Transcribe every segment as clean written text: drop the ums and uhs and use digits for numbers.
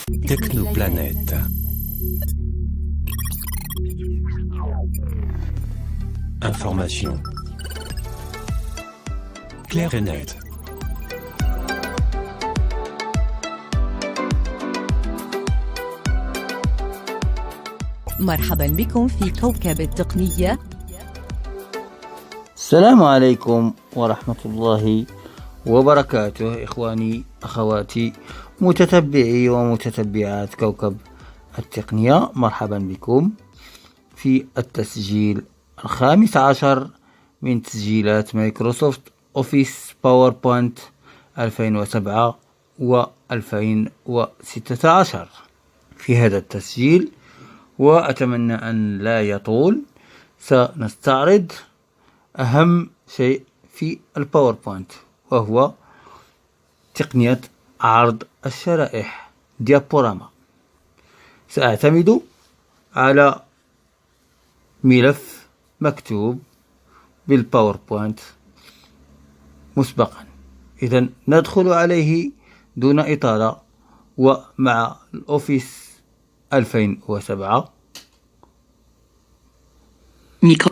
Technoplanète. Information claire et nette. مرحبا بكم في كوكب التقنية. السلام عليكم ورحمة الله وبركاته إخواني أخواتي متتبعي ومتتبعات كوكب التقنية. مرحبا بكم في التسجيل 15 من تسجيلات مايكروسوفت أوفيس باوربوينت 2007 و2016. في هذا التسجيل وأتمنى أن لا يطول سنستعرض أهم شيء في الباوربوينت، وهو تقنية عرض الشرائح ديابوراما. سأعتمد على ملف مكتوب بالباوربوينت مسبقا، إذن ندخل عليه دون إطالة ومع الأوفيس 2007.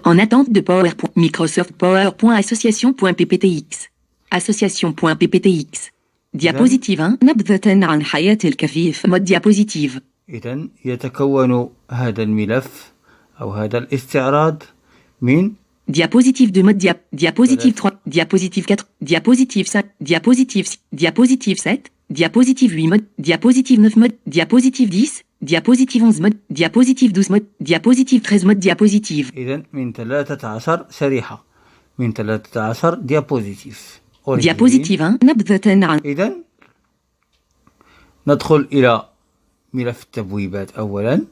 En attente de PowerPoint. Microsoft PowerPoint Association.pptx. Association.pptx. Diapositive 1. نبذة عن حياة الكفيف. مود diapositive. إذن يتكون هذا الملف أو هذا الاستعراض من Diapositive 2 mode diapositive 3, diapositive 4, diapositive 5, diapositive 6, diapositive 7, diapositive 8 mode, diapositive 9 mode, diapositive 10, diapositive 11 mode, diapositive 12 mode, diapositive 13 mode diapositive. إذن من 13 شريحة، من 13 diapositive. Diapositive 1 نبذة عن. إذن ندخل إلى ملف التبويبات أولا.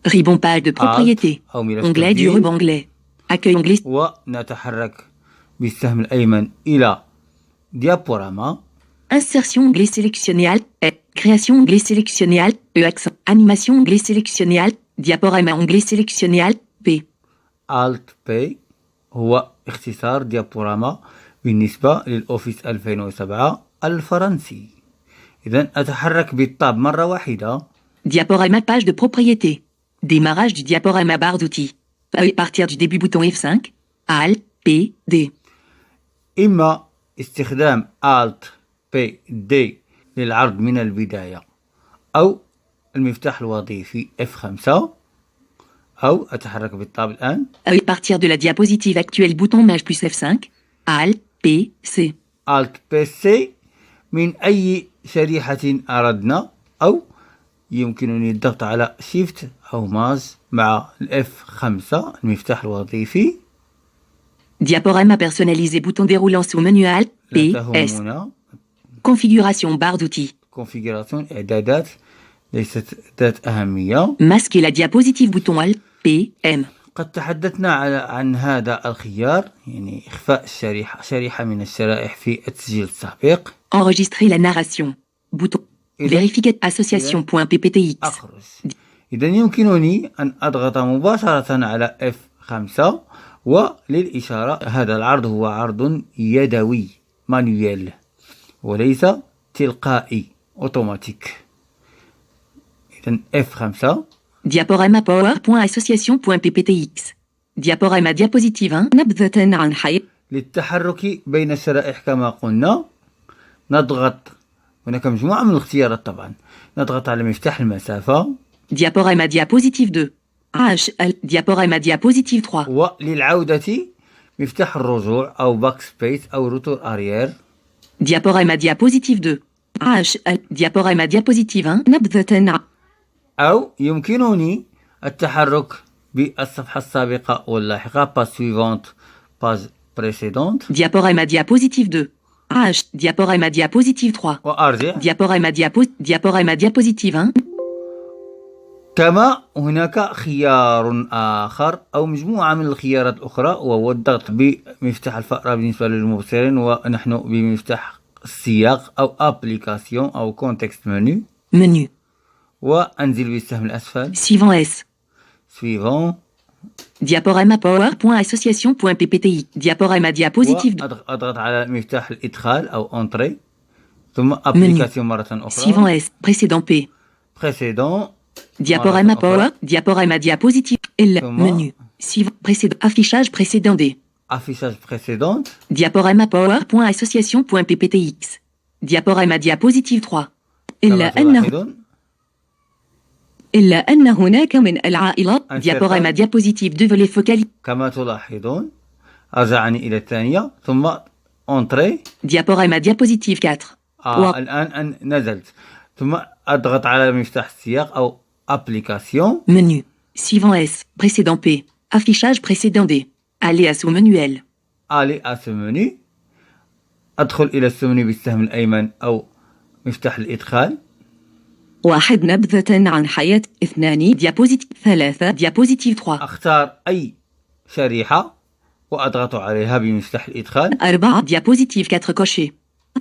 Ribbon page de propriété. Onglet du ruban anglais. Accueil anglais. ونتحرك بالسهم الأيمن إلى ديابوراما. Insertion anglais sélectionné alt. Création anglais sélectionné alt. Accent. Animation anglais sélectionné alt. Diaporama anglais sélectionné alt. P. Alt P هو اختصار ديابوراما بالنسبة للأوفيس 2007 الفرنسي. إذن أتحرك بالطاب مرة واحدة. Diaporama page de propriété. Démarrage du diaporama barre d'outils. À partir du début bouton F5. Alt P D. إما استخدام Alt P D للعرض من البداية، أو المفتاح الوظيفي F5، أو أتحرك بالطاب الآن. À partir de la diapositive actuelle bouton Maj plus F5. Alt P C. Alt P C من أي شريحة أردنا، أو يمكنني الضغط على Shift أو ماز مع F5 المفتاح الوظيفي. Diaporama personnalisé bouton déroulant sous menu Alt P S. Configuration barre d'outils. configuration إعدادات ليست ذات أهمية. Masquer la diapositive bouton Alt P M. قد تحدثنا عن هذا الخيار، يعني إخفاء شريحة من الشرائح في التسجيل السابق. Enregistrer la narration. Bouton. Vérifier association.pptx. أخرج. إذن يمكنني أن أضغط مباشرة على F5 وللإشارة. هذا العرض هو عرض يدوي مانويل وليس تلقائي أوتوماتيك. إذن F5. Diaporama PowerPoint Association.pptx. Diaporama diapositive 1 نبذة عن حياة. للتحرك بين الشرائح كما قلنا نضغط، هناك مجموعة من الاختيارات طبعا. نضغط على مفتاح المسافة. Diaporama diapositive 2. HL. Diaporama diapositive 3. وللعودة مفتاح الرجوع أو باك سبيس أو روتور أريير. Diaporama diapositive 2. HL. Diaporama diapositive 1 نبذة عن. أو يمكنني التحرك بالصفحة السابقة واللاحقة. باج سويفونت، باج بريسيدونت. Diaporama diapositive 2. Diaporama diapositive 3. وأرجع. Diaporama diapositive 1. كما هناك خيار آخر أو مجموعة من الخيارات الأخرى، وهو الضغط بمفتاح الفأرة بالنسبة للمبصرين، ونحن بمفتاح السياق أو أبليكاسيون أو كونتكست منيو. وأنزل بالسهم الأسفل. Suivant S. Suivant. Diaporama PowerPoint Association.ppti. Diaporama diapositive. أضغط على مفتاح الإدخال أو Entrée. ثم ابليكاسيون مرة أخرى. Suivant S. Précédent P. précédent. Diaporama مرة أخرى. Power. Diaporama Diapositive. L. Thomas. Menu. Suivant. Précédent. Affichage précédent D. affichage précédente. Diaporama Power.association.pptx. Diaporama Diapositive 3. إلا أن هناك من العائلات. Diaporama Diapositive 2 volet focalisé. كما تلاحظون أرجعني إلى الثانية ثم entrée. Diaporama Diapositive 4. الآن نزلت ثم أضغط على مفتاح السياق أو application. Menu. Suivant S. Précédent P. Affichage précédent D. Aller à sous-menu L. aller à ce menu. أدخل إلى السمني بالسهم الأيمن أو مفتاح الإدخال. 1 نبذة عن حياة 2 ديابوزيتيف 3 ديابوزيتيف 3 أختار أي شريحة وأضغط عليها بمفتاح الإدخال. 4 ديابوزيتيف 4 كوشي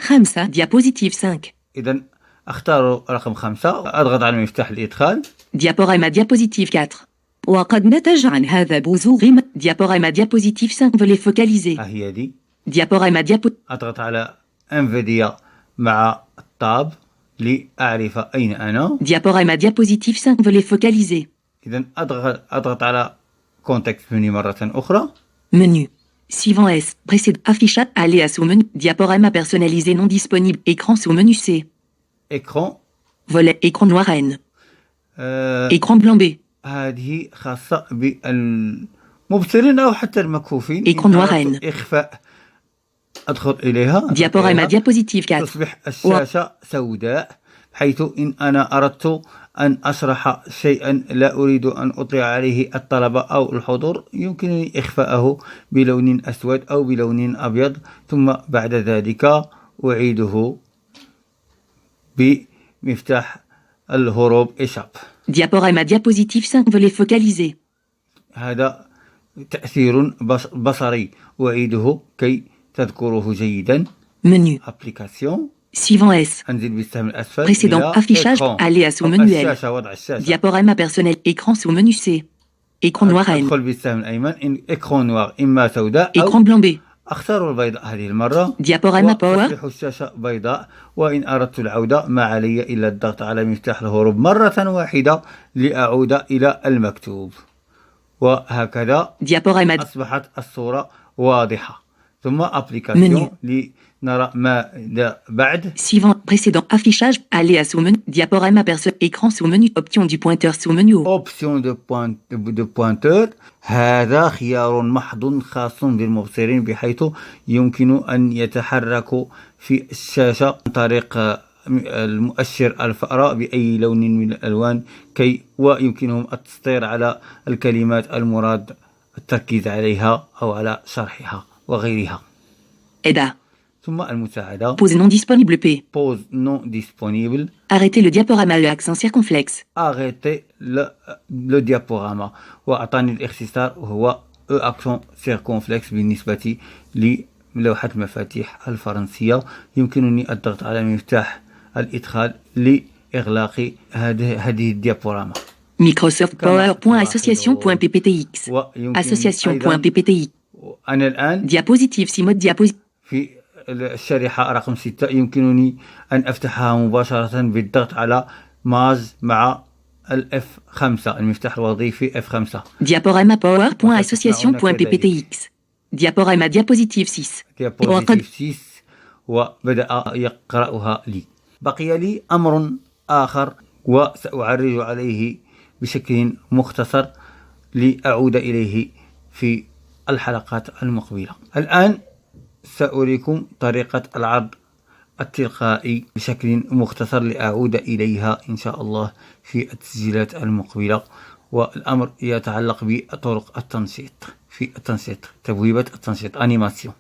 5 ديابوزيتيف 5 إذن أختار رقم 5 أضغط على مفتاح الإدخال. ديابوريما ديابوزيتيف 4 وقد نتج عن هذا بزوغ ديابوريما ديابوزيتيف 5 فولي فوكاليزي. هي دي. ديابوريما أضغط على انفيديا مع التاب لأعرف أين أنا. ديابوريما ديابوزيتيف 5 فولي فوكاليزي. إذن أضغط على كونتكست مني مرة أخرى. Menu. Suivant S. Précédent. Affichage. Aller à sous-menu. Diaporama personnalisé non disponible. Écran sous-menu C. écran. Volet. Écran noir N. écran blanc B. هذه خاصة بالمبصرين أو حتى المكفوفين. écran noir N. إخفاء أدخل إليها. Diaporama diapositive 4. تصبح الشاشة سوداء حيث إن أنا أردت أن أشرح شيئا لا أريد أن أطلع عليه الطلبة أو الحضور يمكنني إخفاءه بلون أسود أو بلون أبيض ثم بعد ذلك أعيده بمفتاح الهروب إشاب. Diaporama diapositive 5 volet focalisé. هذا تأثير بصري أعيده كي تذكره جيدا. Menu. Application. Suivant S. أنزل بالسهم الأسفل. Précédent. Affichage. Aller à sous-menu L. Diaporama personnel. Écran sous-menu C. écran noir N. أدخل بالسهم الأيمن. écran noir إما سوداء أو écran blanc B. أختار البيضاء هذه المرة. Diaporama power. تصبح الشاشة بيضاء وإن أردت العودة ما علي إلا الضغط على مفتاح الهروب مرة واحدة لأعود إلى المكتوب. وهكذا Diaporama. أصبحت الصورة واضحة. ثم أبليكاسيون لنرى ماذا بعد. Suivant. Précédent. Affichage. Aller à sous-menu. Diaporama écran sous-menu. Option du pointeur sous-menu. Option de pointeur. هذا خيار محض خاص بالمبصرين بحيث يمكن أن يتحركوا في الشاشة عن طريق المؤشر الفأرة بأي لون من الألوان ويمكنهم التسطير على الكلمات المراد التركيز عليها أو على شرحها وغيرها. Aida. ثم المساعدة. Pause non disponible P. Pause non disponible. Arrêtez le diaporama E accent circonflexe. Arrêtez le diaporama. وأعطاني الاختصار وهو E accent circonflexe بالنسبة للوحة المفاتيح الفرنسية. يمكنني الضغط على مفتاح الإدخال لإغلاق هذه الديابوراما. Microsoft Power.association.pptx. Association.pptx. أنا الآن diapositive 6 mode diapositive. في الشريحة رقم 6 يمكنني أن أفتحها مباشرة بالضغط على ماز مع F5 المفتاح الوظيفي F5. Diaporama Power.association.pptx. Diaporama diapositive 6. diapositive 6 وبدأ يقرأها لي. بقي لي أمر آخر وسأعرج عليه بشكل مختصر لأعود إليه في الحلقات المقبلة. الآن سأريكم طريقة العرض التلقائي بشكل مختصر لأعود إليها إن شاء الله في التسجيلات المقبلة. والأمر يتعلق بطرق التنشيط في التنشيط تبويبة التنشيط أنيماسيون.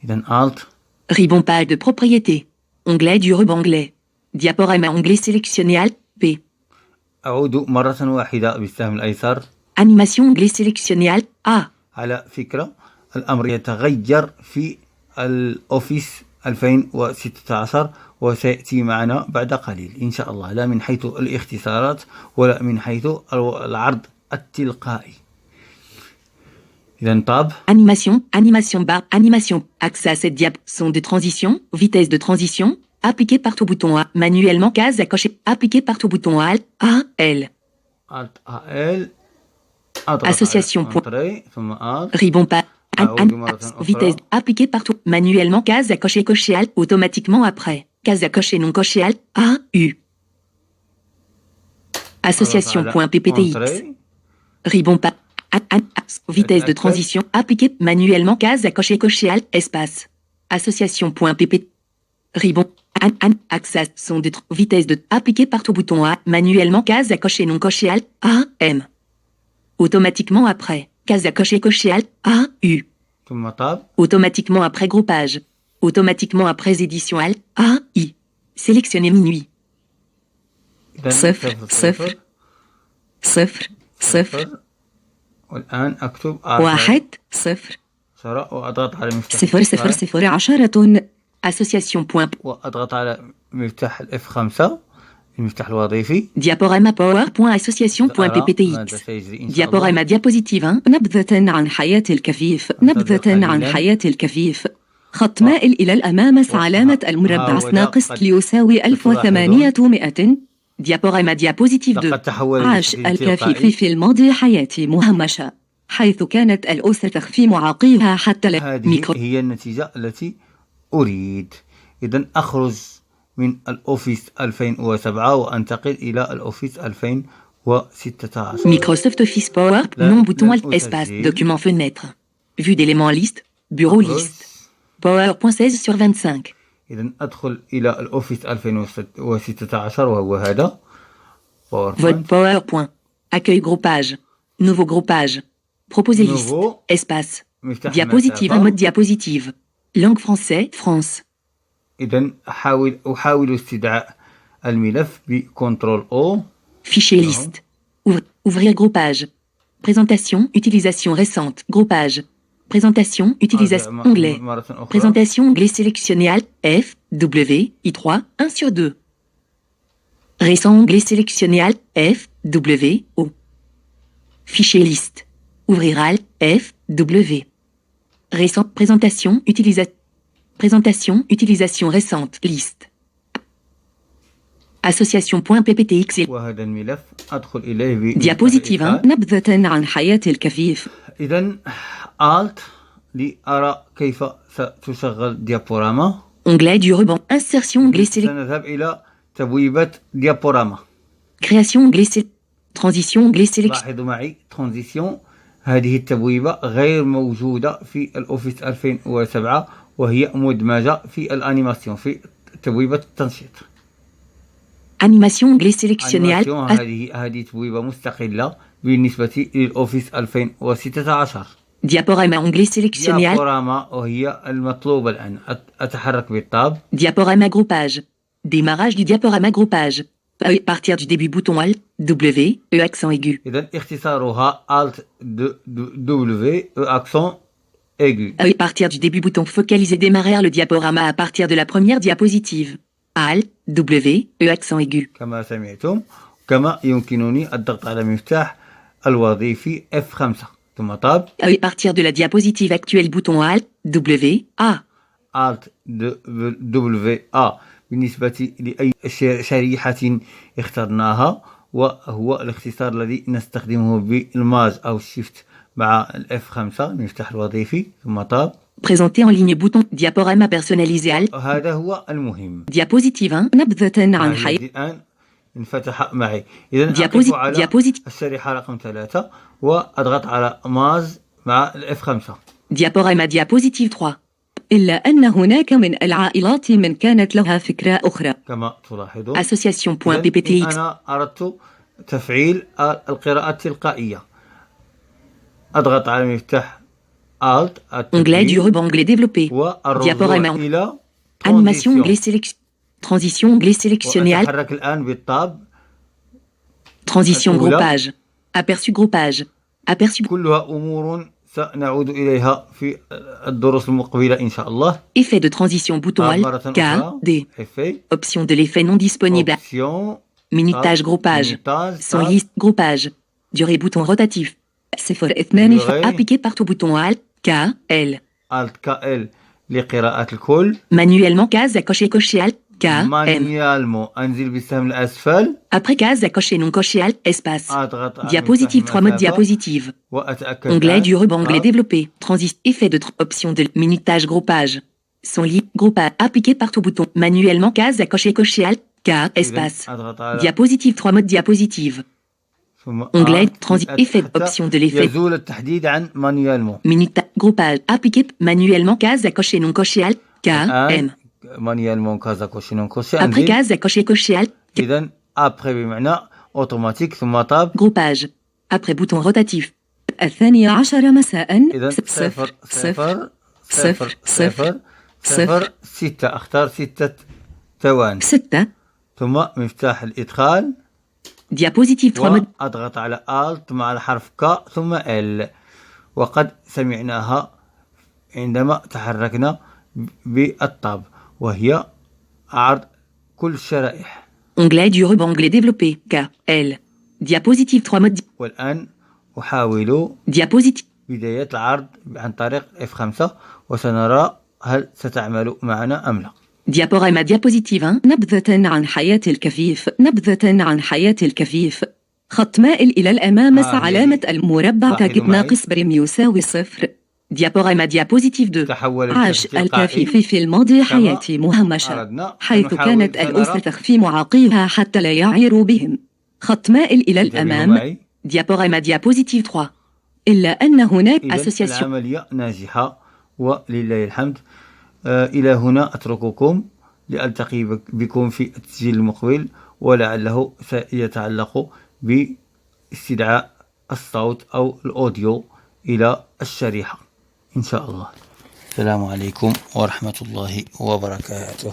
إذن Alt. Ribbon page de propriété. Onglet du ruban anglais. Diaporama onglet sélectionné Alt P. أعود مرة واحدة بالسهم الأيسر. Animation onglet sélectionné Alt A. على فكرة الأمر يتغير في الأوفيس 2016 وسيأتي معنا بعد قليل إن شاء الله لا من حيث الاختصارات ولا من حيث العرض التلقائي. إذن طاب. Animation bar, animation, accès à cette diap, son de transition, vitesse de transition, Appliquer partout bouton A. Manuellement case à cocher. Appliquer partout bouton A. A. L. Alt AL. أضغط Association على point. Entrée ثم Alt. Ribon pas. أعود مرة أخرى. Vitesse. Appliquer partout. Manuellement case à cocher cocher Alt. Automatiquement après. Case à cocher non cocher Alt. A. U. Association أضغط على point PPTX. Entrée. Ribon pas. Vitesse de transition. Appliquer manuellement case à cocher cocher Alt. Espace. Association point PP. Ribon. Access. Son de vitesse de. Appliquer partout bouton A. Manuellement case à cocher non cocher Alt. A. M. Automatiquement après. Case à cocher cocher Alt. A. U. ثم Tab. Automatiquement après groupage. Automatiquement après édition Alt. A. I. Sélectionner minuit. إذن صفر صفر صفر صفر والآن أكتب واحد صفر وأضغط على مفتاح صفر صفر الاتصال. صفر عشرة. Association point. وأضغط على مفتاح F5 المفتاح الوظيفي. Diaporama PowerPoint Association point أرى ماذا PPTX. سيجري إن شاء الله. Diaporama diapositive 1. نبذة عن حياة الكفيف. نبذة عن حياة الكفيف. خط مائل إلى الأمام علامة المربع ناقص ليساوي 1800. Diaporama diapositive 2. لقد تحول عاش لشكل الكفيف تلقائي. في الماضي حياة مهمشة، حيث كانت الأسرة تخفي معاقيها حتى هذه ميكرو. هي النتيجة التي أريد. إذن أخرج من الأوفيس 2007 وأنتقل إلى الأوفيس 2016. Microsoft Office Power. Là, Non bouton là, Alt où espace. s'agit. Document fenêtre. Vue d'éléments liste. Bureau liste. PowerPoint 16/25. إذن أدخل إلى الأوفيس 2016 وهو هذا. Votre PowerPoint. Accueil groupage. Nouveau groupage. Proposer liste. Nouveau. Espace. مفتاح Diapositive المسافة. en mode diapositive. Langue français, France. إذن أحاول استدعاء الملف بكنترول O. Fichier liste. Ouvrir groupage. Présentation, utilisation récente. Groupage. Présentation, utilisation, أرجع onglet. مرة أخرى. Présentation, onglet sélectionné Alt, F, W, I3, 1 sur 2. Récent, onglet sélectionné Alt, F, W, O. Fichier liste. Ouvrir Alt, F, W. Récent, présentation, utilisation récente, liste. Association.pptx. وهذا الملف أدخل إليه Diapositive 1. نبذة عن حياة الكفيف. إذن Alt لأرى كيف ستشغل ديابوراما. Onglet du ruban. Insertion, onglet sélection. سنذهب إلى تبويبة ديابوراما. Création, onglet Transition, onglet sélection. لاحظوا معي ترانزيسيون. هذه التبويبة غير موجودة في الأوفيس 2007 وهي مدمجة في الأنيماسيون في تبويبة التنشيط. Animation, onglet sélectionné Alt. أنيماسيون هذه تبويبة مستقلة بالنسبة للأوفيس 2016. Diaporama, onglet sélectionné Alt. ديابوراما وهي المطلوبة الآن. أتحرك بالتاب. Diaporama groupage. Démarrage du diaporama groupage. Partir du début bouton Alt, W, E accent aigu. إذن اختصارها Alt W accent aigu. Partir du début bouton focaliser démarrer le diaporama à partir de la première diapositive. Alt, W, E accent aigu. كما سمعتم. كما يمكنني الضغط على مفتاح الوظيفي F5 ثم تاب. Partir de la diapositive actuelle bouton Alt, W, A. Alt W A بالنسبة لأي شريحة اخترناها وهو الاختصار الذي نستخدمه بالماج أو الشيفت مع F5 المفتاح الوظيفي ثم تاب. Présenter en ligne bouton diaporama personnalisé Alt. هذا هو المهم. Diapositive 1. نبذة عن حياة. الآن انفتح معي. إذن أقف Diapositive. على الشريحة رقم 3 وأضغط على ماز مع F5. Diaporama diapositive 3. إلا أن هناك من العائلات من كانت لها فكرة أخرى. كما تلاحظون. Association.pptx. أنا أردت تفعيل القراءة التلقائية. أضغط على مفتاح Alt. Onglet du ruban, onglet développé. Diaporama. إلى Animation, onglet sélection. Transition, onglet sélectionné Alt. وأتحرك الآن بالتاب. Transition, الأولى. groupage. Aperçu groupage. Aperçu. كلها أمور سنعود إليها في الدروس المقبلة إن شاء الله. Effet de transition bouton مرة Alt. K, أخرى. D. Effet. Option de l'effet non disponible. Option. Minutage groupage. Minutage, Sans tab. liste groupage. Durée bouton rotatif. 0 Durée. Appliqué partout bouton Alt. K, L. Alt KL لقراءة الكل. Manuellement case à cocher Alt. K, M. مانيالمو أنزل بالسهم الأسفل. Après case à cocher non coché Alt, espace. أضغط على Diapositive مفتاح 3 mode المسافة diapositive. وأتأكد Onglet الآن. du ruban, onglet خط. développé. Transist, effet de option de minutage, groupage. Son libre, groupage, appliqué partout bouton. Manuellement, case à cocher Alt, K, espace. أضغط على Diapositive 3 mode diapositive. ثم Onglet, transit, effet, حتى option de l'effet. يزول التحديد عن مانيالمو. Groupage, appliqué, manuellement, case à cocher non coché Alt, K, M. مانيالمو كازا كوشي نون كوشي. Après case à cocher Alt, إذا أبخي بمعنى أوتوماتيك ثم طاب. groupage. Après bouton rotatif. 12 مساء. إذا 0 0 0 0 0 6. أختار 6 ثواني. 6. ثم مفتاح الإدخال. Diapositive 3 mode. وأضغط على Alt مع الحرف K ثم L. وقد سمعناها عندما تحركنا بالطاب وهي عرض كل الشرائح. Onglet du ruban, onglet développé. K, L. Diapositive 3 mode. والآن أحاول Diapositive. بداية العرض عن طريق F5 وسنرى هل ستعمل معنا أم لا. Diaporama diapositive 1. نبذة عن حياة الكفيف. نبذة عن حياة الكفيف. خط مائل إلى الأمام مع علامة المربع. تجد ناقص بريم يساوي 0. Diaporama diapositive 2. تحول عاش الكفيف في الماضي حياتي مهمشة، حيث كانت الأسرة تخفي معاقيها حتى لا يعيروا بهم. خط مائل إلى الأمام. Diaporama diapositive 3. إلا أن هناك association. العملية ناجحة ولله الحمد. إلى هنا أترككم لألتقي بكم في التسجيل المقبل ولعله سيتعلق باستدعاء الصوت أو الأوديو إلى الشريحة إن شاء الله. السلام عليكم ورحمة الله وبركاته.